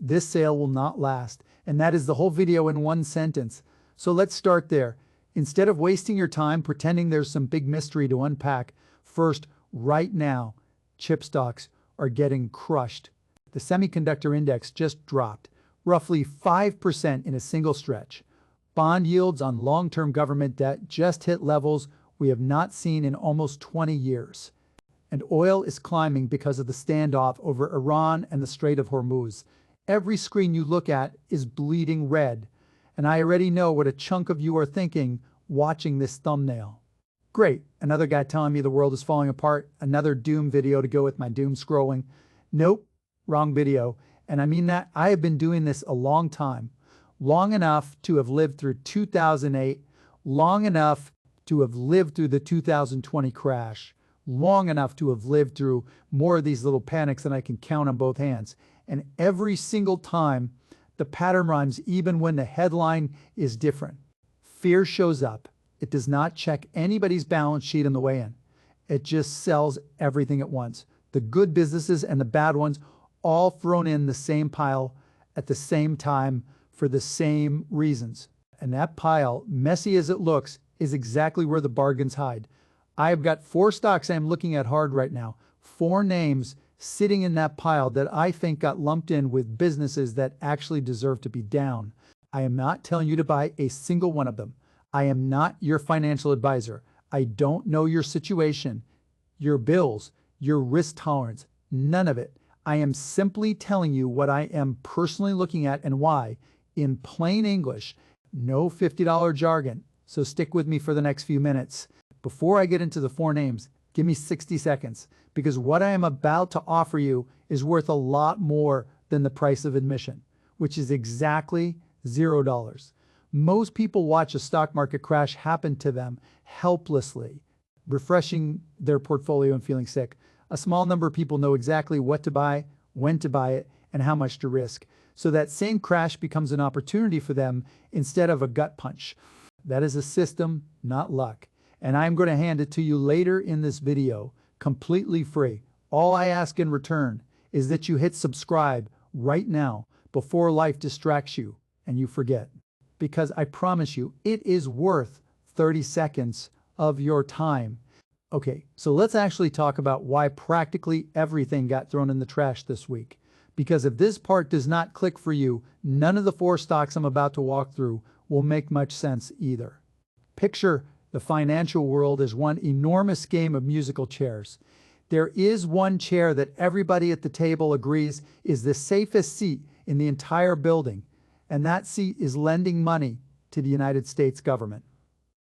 This sale will not last, and that is the whole video in one sentence. So let's start there. Instead of wasting your time pretending there's some big mystery to unpack, first, right now, chip stocks are getting crushed. The semiconductor index just dropped, roughly 5% in a single stretch. Bond yields on long-term government debt just hit levels we have not seen in almost 20 years. And oil is climbing because of the standoff over Iran and the Strait of Hormuz. Every screen you look at is bleeding red, and I already know what a chunk of you are thinking watching this thumbnail. Great, another guy telling me the world is falling apart, another doom video to go with my doom scrolling. Nope, wrong video, and I mean that. I have been doing this a long time, long enough to have lived through 2008, long enough to have lived through the 2020 crash, long enough to have lived through more of these little panics than I can count on both hands. And every single time, the pattern runs even when the headline is different. Fear shows up. It does not check anybody's balance sheet on the way in. It just sells everything at once. The good businesses and the bad ones all thrown in the same pile at the same time for the same reasons. And that pile, messy as it looks, is exactly where the bargains hide. I've got 4 stocks I'm looking at hard right now, 4 names sitting in that pile that I think got lumped in with businesses that actually deserve to be down. I am not telling you to buy a single one of them. I am not your financial advisor. I don't know your situation, your bills, your risk tolerance, none of it. I am simply telling you what I am personally looking at and why, in plain English, no $50 jargon. So stick with me for the next few minutes. Before I get into the 4 names, give me 60 seconds, because what I am about to offer you is worth a lot more than the price of admission, which is exactly $0. Most people watch a stock market crash happen to them helplessly, refreshing their portfolio and feeling sick. A small number of people know exactly what to buy, when to buy it, and how much to risk. So that same crash becomes an opportunity for them instead of a gut punch. That is a system, not luck. And I'm going to hand it to you later in this video, completely free. All I ask in return is that you hit subscribe right now before life distracts you and you forget. Because I promise you, it is worth 30 seconds of your time. Okay, so let's actually talk about why practically everything got thrown in the trash this week. Because if this part does not click for you, none of the 4 stocks I'm about to walk through will make much sense either. Picture the financial world as one enormous game of musical chairs. There is one chair that everybody at the table agrees is the safest seat in the entire building, and that seat is lending money to the United States government.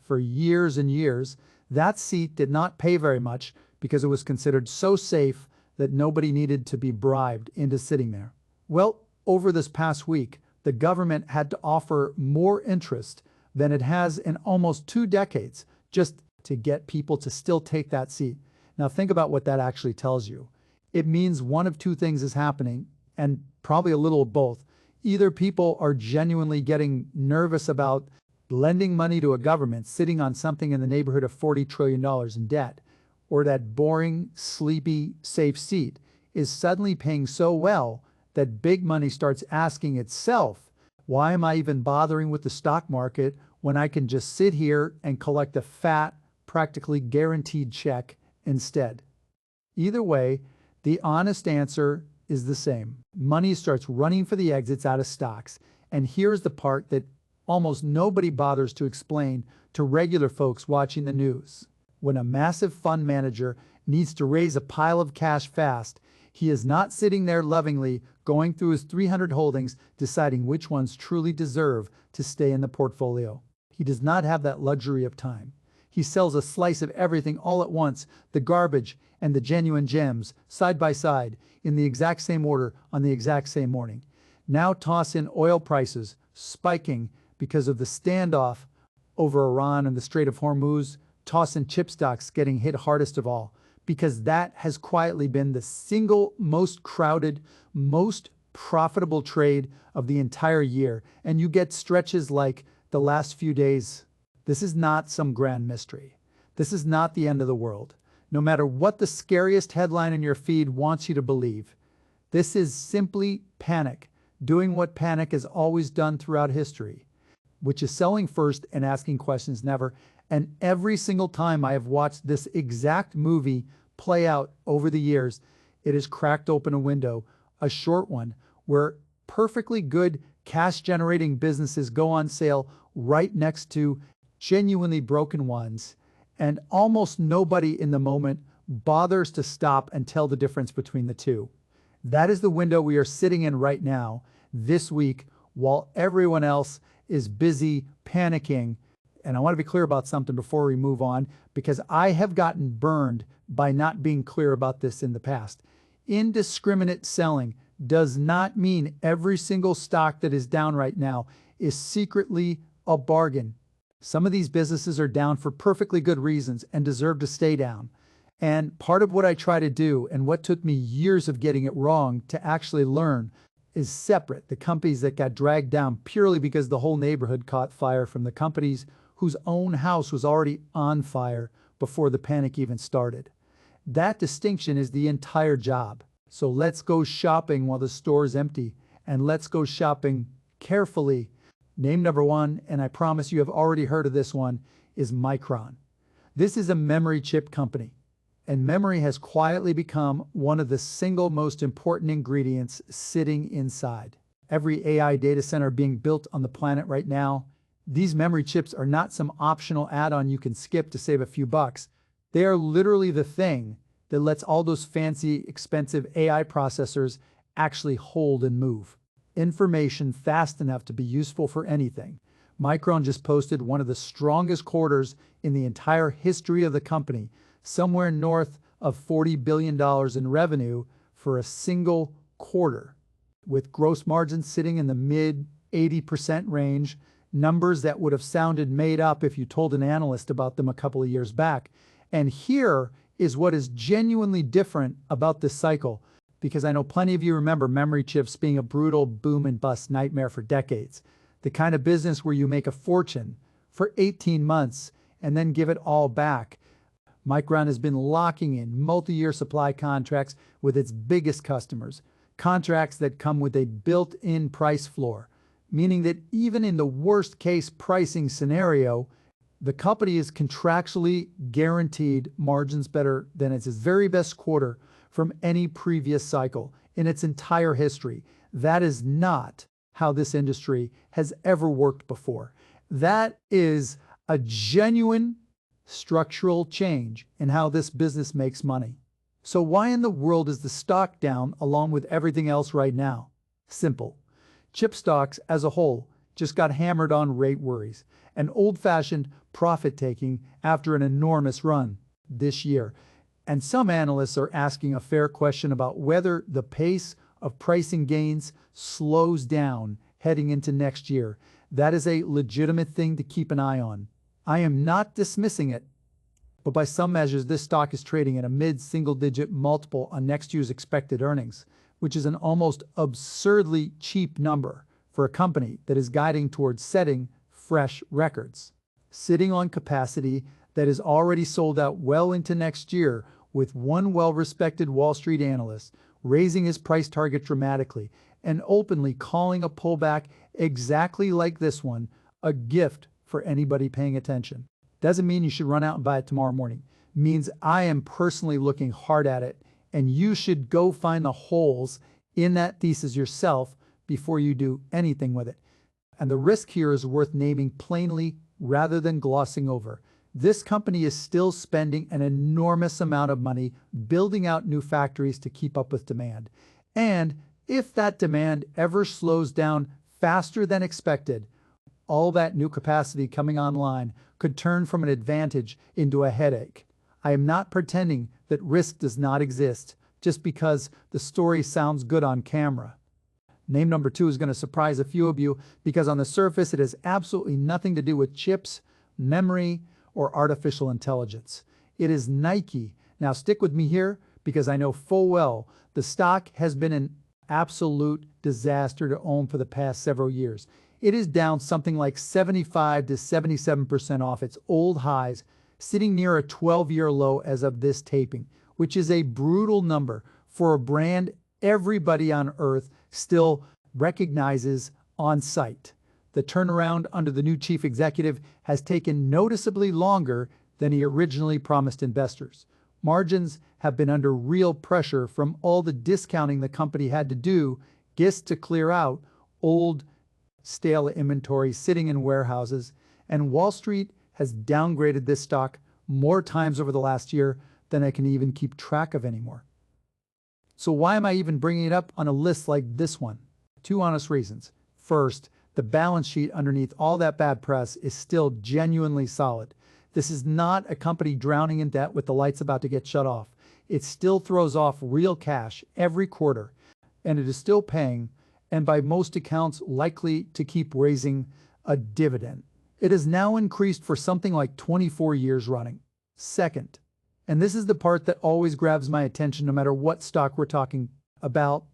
For years and years, that seat did not pay very much because it was considered so safe that nobody needed to be bribed into sitting there. Well, over this past week, the government had to offer more interest than it has in almost 2 decades just to get people to still take that seat. Now think about what that actually tells you. It means one of 2 things is happening, and probably a little of both. Either people are genuinely getting nervous about lending money to a government sitting on something in the neighborhood of $40 trillion in debt, or that boring, sleepy, safe seat is suddenly paying so well that big money starts asking itself, why am I even bothering with the stock market when I can just sit here and collect a fat, practically guaranteed check instead? Either way, the honest answer is the same. Money starts running for the exits out of stocks. And here's the part that almost nobody bothers to explain to regular folks watching the news. When a massive fund manager needs to raise a pile of cash fast, he is not sitting there lovingly going through his 300 holdings deciding which ones truly deserve to stay in the portfolio. He does not have that luxury of time. He sells a slice of everything all at once, the garbage and the genuine gems, side by side, in the exact same order on the exact same morning. Now toss in oil prices spiking because of the standoff over Iran and the Strait of Hormuz. Toss in chip stocks getting hit hardest of all, because that has quietly been the single most crowded, most profitable trade of the entire year. And you get stretches like the last few days. This is not some grand mystery. This is not the end of the world. No matter what the scariest headline in your feed wants you to believe, this is simply panic doing what panic has always done throughout history, which is selling first and asking questions never. And every single time I have watched this exact movie play out over the years, it has cracked open a window, a short one, where perfectly good cash-generating businesses go on sale right next to genuinely broken ones, and almost nobody in the moment bothers to stop and tell the difference between the two. That is the window we are sitting in right now, this week, while everyone else is busy panicking. And I want to be clear about something before we move on, because I have gotten burned by not being clear about this in the past. Indiscriminate selling does not mean every single stock that is down right now is secretly a bargain. Some of these businesses are down for perfectly good reasons and deserve to stay down. And part of what I try to do, and what took me years of getting it wrong to actually learn, is separate the companies that got dragged down purely because the whole neighborhood caught fire from the companies whose own house was already on fire before the panic even started. That distinction is the entire job. So let's go shopping while the store is empty, and let's go shopping carefully. Name number one, and I promise you have already heard of this one, is Micron. This is a memory chip company, and memory has quietly become one of the single most important ingredients sitting inside every AI data center being built on the planet right now. These memory chips are not some optional add-on you can skip to save a few bucks. They are literally the thing that lets all those fancy, expensive AI processors actually hold and move information fast enough to be useful for anything. Micron just posted one of the strongest quarters in the entire history of the company, somewhere north of $40 billion in revenue for a single quarter, with gross margins sitting in the mid 80% range, numbers that would have sounded made up if you told an analyst about them a couple of years back. And here is what is genuinely different about this cycle, because I know plenty of you remember memory chips being a brutal boom and bust nightmare for decades. The kind of business where you make a fortune for 18 months and then give it all back. Micron has been locking in multi-year supply contracts with its biggest customers, contracts that come with a built-in price floor, meaning that even in the worst-case pricing scenario, the company is contractually guaranteed margins better than its very best quarter from any previous cycle in its entire history. That is not how this industry has ever worked before. That is a genuine structural change in how this business makes money. So why in the world is the stock down along with everything else right now? Simple. Chip stocks as a whole just got hammered on rate worries and old-fashioned profit-taking after an enormous run this year. And some analysts are asking a fair question about whether the pace of pricing gains slows down heading into next year. That is a legitimate thing to keep an eye on. I am not dismissing it, but by some measures, this stock is trading at a mid-single-digit multiple on next year's expected earnings, which is an almost absurdly cheap number for a company that is guiding towards setting fresh records. Sitting on capacity that is already sold out well into next year, with one well-respected Wall Street analyst raising his price target dramatically and openly calling a pullback exactly like this one a gift for anybody paying attention. Doesn't mean you should run out and buy it tomorrow morning. Means I am personally looking hard at it, and you should go find the holes in that thesis yourself before you do anything with it. And the risk here is worth naming plainly rather than glossing over. This company is still spending an enormous amount of money building out new factories to keep up with demand. And if that demand ever slows down faster than expected, all that new capacity coming online could turn from an advantage into a headache. I am not pretending that risk does not exist just because the story sounds good on camera. Name number two is going to surprise a few of you because on the surface it has absolutely nothing to do with chips, memory, or artificial intelligence. It is Nike. Now stick with me here because I know full well the stock has been an absolute disaster to own for the past several years. It is down something like 75 to 77% off its old highs, sitting near a 12-year low as of this taping, which is a brutal number for a brand everybody on earth still recognizes on site. The turnaround under the new chief executive has taken noticeably longer than he originally promised investors. Margins have been under real pressure from all the discounting the company had to do just to clear out old, stale inventory sitting in warehouses, and Wall Street has downgraded this stock more times over the last year than I can even keep track of anymore. So why am I even bringing it up on a list like this one? Two honest reasons. First, the balance sheet underneath all that bad press is still genuinely solid. This is not a company drowning in debt with the lights about to get shut off. It still throws off real cash every quarter, and it is still paying, and by most accounts likely to keep raising a dividend. It has now increased for something like 24 years running. Second, and this is the part that always grabs my attention no matter what stock we're talking about,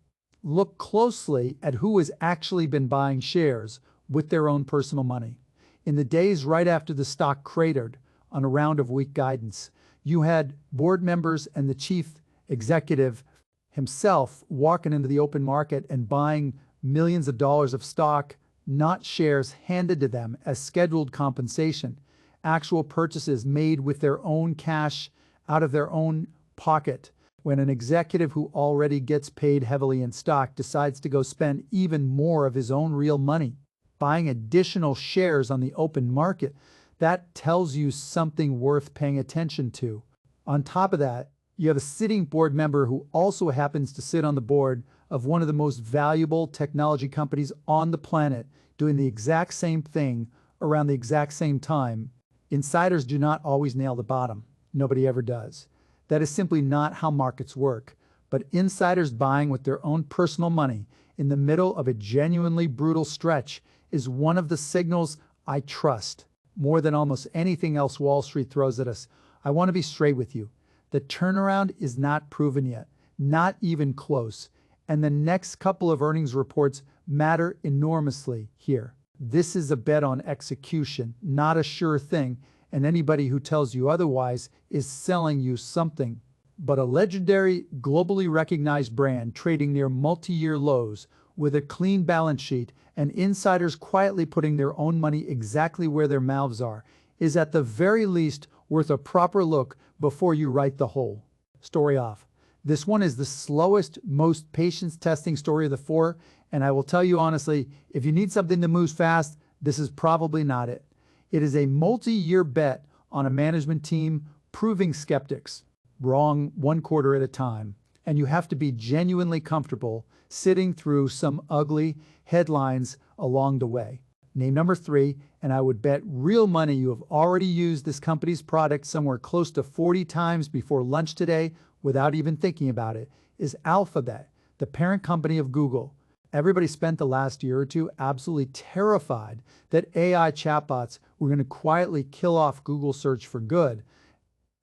look closely at who has actually been buying shares with their own personal money. In the days right after the stock cratered on a round of weak guidance, you had board members and the chief executive himself walking into the open market and buying millions of dollars of stock, not shares handed to them as scheduled compensation, actual purchases made with their own cash out of their own pocket. When an executive who already gets paid heavily in stock decides to go spend even more of his own real money buying additional shares on the open market, that tells you something worth paying attention to. On top of that, you have a sitting board member who also happens to sit on the board of one of the most valuable technology companies on the planet doing the exact same thing around the exact same time. Insiders do not always nail the bottom. Nobody ever does. That is simply not how markets work. But insiders buying with their own personal money in the middle of a genuinely brutal stretch is one of the signals I trust more than almost anything else Wall Street throws at us. I want to be straight with you. The turnaround is not proven yet, not even close. And the next couple of earnings reports matter enormously here. This is a bet on execution, not a sure thing, and anybody who tells you otherwise is selling you something. But a legendary, globally recognized brand trading near multi-year lows with a clean balance sheet and insiders quietly putting their own money exactly where their mouths are is at the very least worth a proper look before you write the whole story off. This one is the slowest, most patience-testing story of the four, and I will tell you honestly, if you need something that moves fast, this is probably not it. It is a multi-year bet on a management team proving skeptics wrong one quarter at a time, and you have to be genuinely comfortable sitting through some ugly headlines along the way. Name number 3, and I would bet real money you have already used this company's product somewhere close to 40 times before lunch today without even thinking about it, is Alphabet, the parent company of Google. Everybody spent the last year or two absolutely terrified that AI chatbots were going to quietly kill off Google search for good.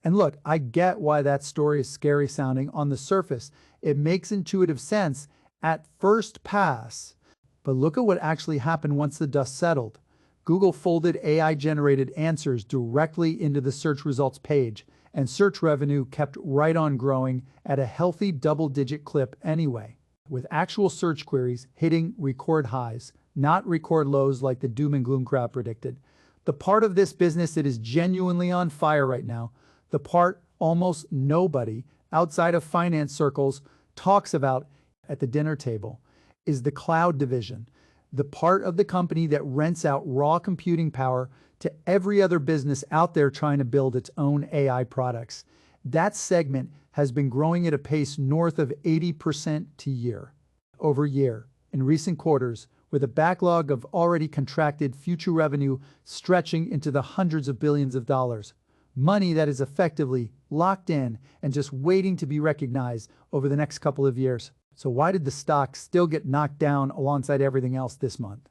And look, I get why that story is scary sounding on the surface. It makes intuitive sense at first pass. But look at what actually happened once the dust settled. Google folded AI-generated answers directly into the search results page, and search revenue kept right on growing at a healthy double-digit clip anyway, with actual search queries hitting record highs, not record lows like the doom and gloom crowd predicted. The part of this business that is genuinely on fire right now, the part almost nobody outside of finance circles talks about at the dinner table, is the cloud division, the part of the company that rents out raw computing power to every other business out there trying to build its own AI products. That segment has been growing at a pace north of 80% year over year in recent quarters, with a backlog of already contracted future revenue stretching into the hundreds of billions of dollars. Money that is effectively locked in and just waiting to be recognized over the next couple of years. So why did the stock still get knocked down alongside everything else this month?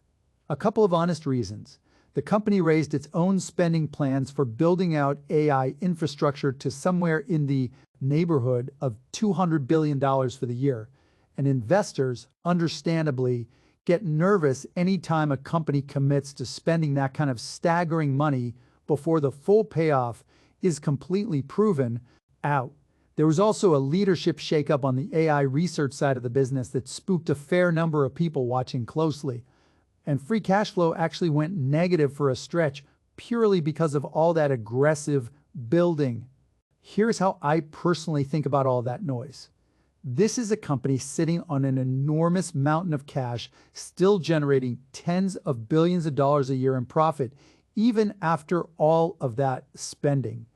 A couple of honest reasons. The company raised its own spending plans for building out AI infrastructure to somewhere in the neighborhood of $200 billion for the year. And investors, understandably, get nervous anytime a company commits to spending that kind of staggering money before the full payoff is completely proven out. There was also a leadership shakeup on the AI research side of the business that spooked a fair number of people watching closely. And free cash flow actually went negative for a stretch purely because of all that aggressive building. Here's how I personally think about all that noise. This is a company sitting on an enormous mountain of cash, still generating tens of billions of dollars a year in profit, even after all of that spending,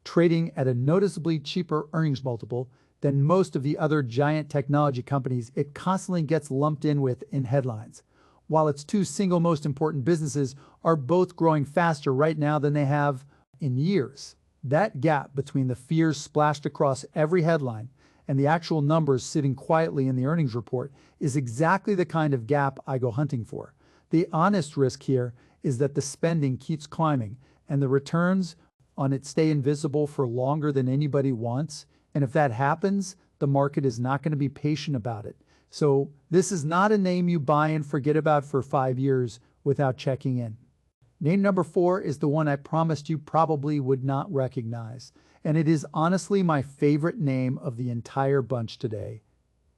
trading at a noticeably cheaper earnings multiple than most of the other giant technology companies it constantly gets lumped in with in headlines. While its two single most important businesses are both growing faster right now than they have in years. That gap between the fears splashed across every headline and the actual numbers sitting quietly in the earnings report is exactly the kind of gap I go hunting for. The honest risk here is that the spending keeps climbing and the returns on it stay invisible for longer than anybody wants. And if that happens, the market is not going to be patient about it. So this is not a name you buy and forget about for 5 years without checking in. Name number 4 is the one I promised you probably would not recognize, and it is honestly my favorite name of the entire bunch today.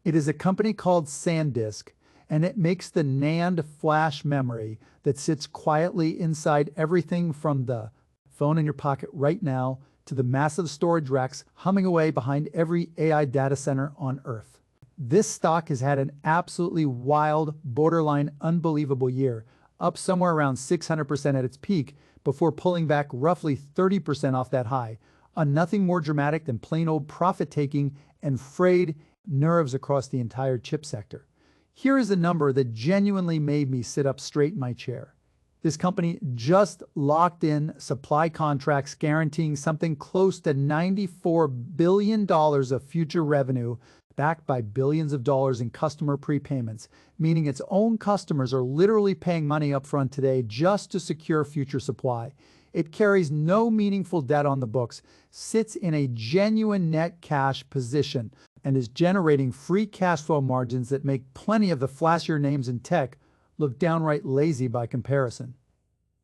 It is a company called SanDisk, and it makes the NAND flash memory that sits quietly inside everything from the phone in your pocket right now to the massive storage racks humming away behind every AI data center on Earth. This stock has had an absolutely wild, borderline unbelievable year, up somewhere around 600% at its peak before pulling back roughly 30% off that high, on nothing more dramatic than plain old profit-taking and frayed nerves across the entire chip sector. Here is a number that genuinely made me sit up straight in my chair. This company just locked in supply contracts guaranteeing something close to $94 billion of future revenue, backed by billions of dollars in customer prepayments, meaning its own customers are literally paying money upfront today just to secure future supply. It carries no meaningful debt on the books, sits in a genuine net cash position, and is generating free cash flow margins that make plenty of the flashier names in tech look downright lazy by comparison.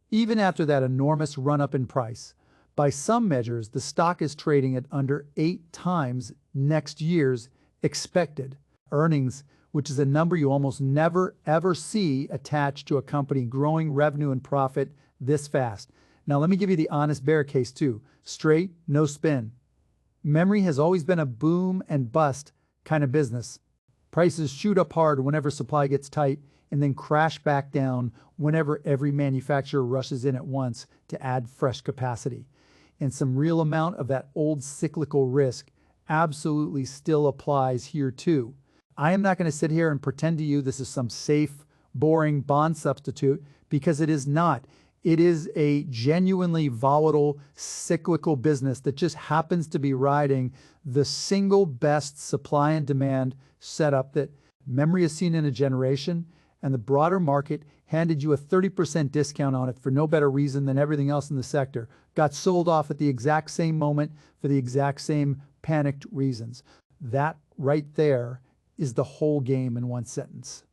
Even after that enormous run-up in price, by some measures, the stock is trading at under 8 times next year's expected earnings, which is a number you almost never ever see attached to a company growing revenue and profit this fast. Now let me give you the honest bear case too. Straight, no spin. Memory has always been a boom and bust kind of business. Prices shoot up hard whenever supply gets tight and then crash back down whenever every manufacturer rushes in at once to add fresh capacity. And some real amount of that old cyclical risk absolutely still applies here too. I am not going to sit here and pretend to you this is some safe, boring bond substitute, because it is not. It is a genuinely volatile, cyclical business that just happens to be riding the single best supply and demand setup that memory has seen in a generation, and the broader market handed you a 30% discount on it for no better reason than everything else in the sector, got sold off at the exact same moment for the exact same panicked reasons. That right there is the whole game in one sentence.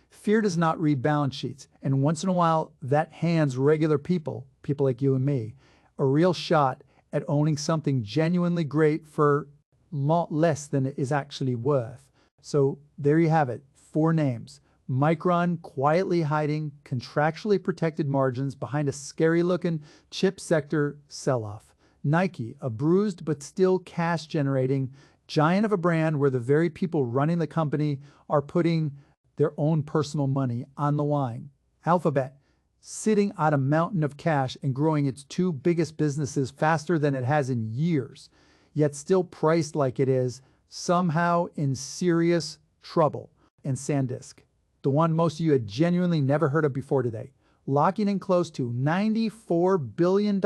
Fear does not read balance sheets, and once in a while that hands regular people like you and me, a real shot at owning something genuinely great for a lot less than it is actually worth. So there you have it, 4 names. Micron quietly hiding contractually protected margins behind a scary-looking chip sector sell-off. Nike, a bruised but still cash-generating giant of a brand where the very people running the company are putting their own personal money on the line. Alphabet, sitting on a mountain of cash and growing its 2 biggest businesses faster than it has in years, yet still priced like it is, somehow in serious trouble. And SanDisk, the one most of you had genuinely never heard of before today, locking in close to $94 billion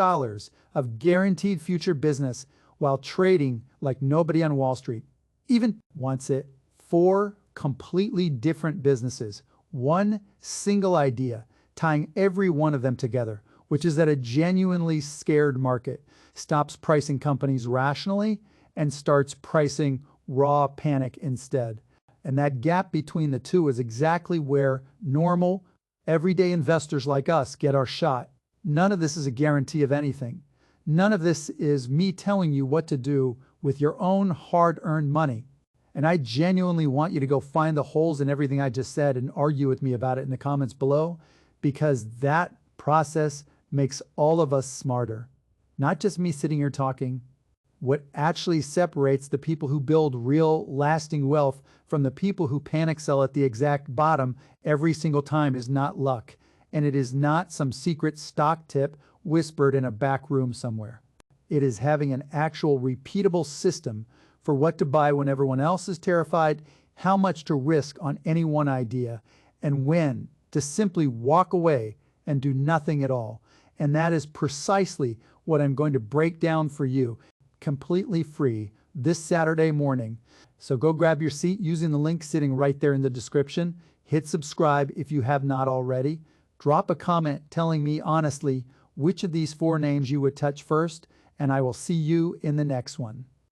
of guaranteed future business while trading like nobody on Wall Street even wants it. 4 completely different businesses, one single idea, tying every one of them together, which is that a genuinely scared market stops pricing companies rationally and starts pricing raw panic instead. And that gap between the two is exactly where normal, everyday investors like us get our shot. None of this is a guarantee of anything. None of this is me telling you what to do with your own hard-earned money. And I genuinely want you to go find the holes in everything I just said and argue with me about it in the comments below, because that process makes all of us smarter. Not just me sitting here talking. What actually separates the people who build real, lasting wealth from the people who panic sell at the exact bottom every single time is not luck, and it is not some secret stock tip whispered in a back room somewhere. It is having an actual repeatable system for what to buy when everyone else is terrified, how much to risk on any one idea, and when to simply walk away and do nothing at all. And that is precisely what I'm going to break down for you, completely free, this Saturday morning. So go grab your seat using the link sitting right there in the description. Hit subscribe if you have not already. Drop a comment telling me honestly which of these 4 names you would touch first, and I will see you in the next one.